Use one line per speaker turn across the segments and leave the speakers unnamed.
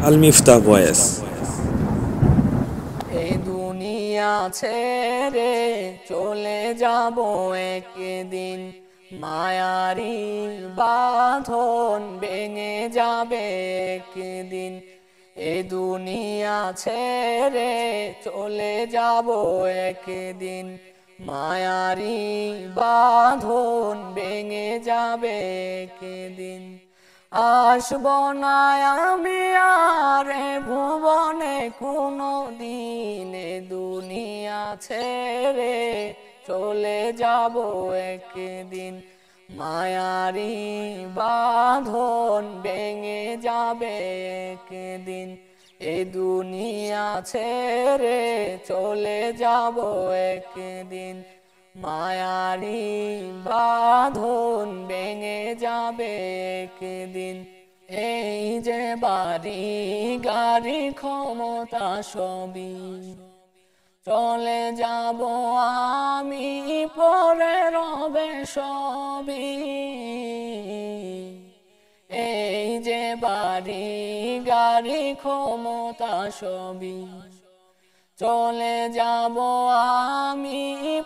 আল Miftah voice.
এই দুনিয়া ছেড়ে চলে যাব একদিন, মায়ারি বাঁধন ভেঙে যাবে একদিন। এই দুনিয়া ছেড়ে চলে যাব একদিন, মায়ারি বাঁধন ভেঙে যাবে একদিন। আসব না আমি আর এ ভুবনে কোনো দিনে, দুনিয়া ছেড়ে চলে যাব একদিন, মায়ারি বাঁধন ভেঙে যাবে একদিন। এই দুনিয়া ছেড়ে চলে যাব একদিন, মায়ারি বাঁধন ভেঙে যাবে একদিন। এই যে বাড়ি গাড়ি ক্ষমতা সবই চলে যাব আমি, পরে রবে সবই। এই যে বাড়ি গাড়ি ক্ষমতা সবই চলে যাব আমি,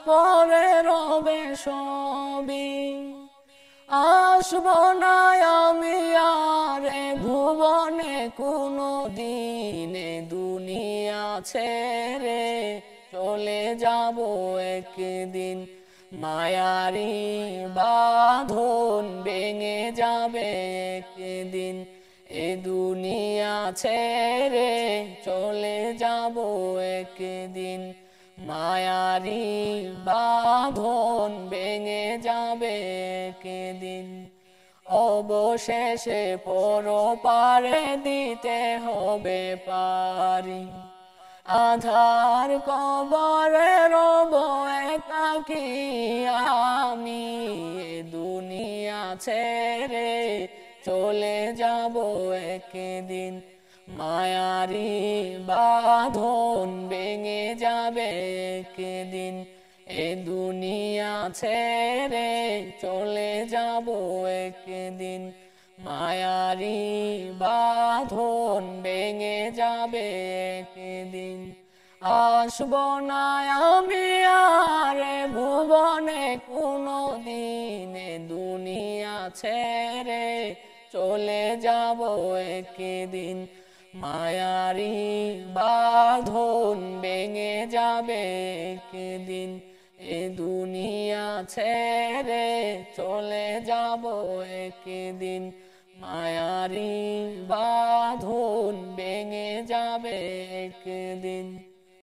পরে রবে সবই। আসব না আমি আর এ ভুবনে কোনো দিনে, দুনিয়া ছেড়ে চলে যাব একদিন, মায়ারি বাঁধন ভেঙে যাবে একদিন। এ দুনিয়া ছেড়ে চলে যাব একদিন, মায়ারি বাঁধন ভেঙে যাবে একদিন। অবশেষে পরপারে দিতে হবে পারি, আধার কবরে রব একাকী আমি। এ দুনিয়া ছেড়ে চলে যাব একদিন, মায়ারি বাঁধন ভেঙে যাবে একদিন। এ দুনিয়া ছেড়ে চলে যাব একদিন, মায়ারি বাঁধন ভেঙে যাবে একদিন। আসব না আমি আর এ ভুবনে কোনো দিনে, দুনিয়া ছেড়ে চলে যাব একদিন, মায়ারি বাঁধন ভেঙে যাবে একদিন। এ দুনিয়া ছেড়ে চলে যাব একদিন, মায়ারি বাঁধন ভেঙে যাবে একদিন।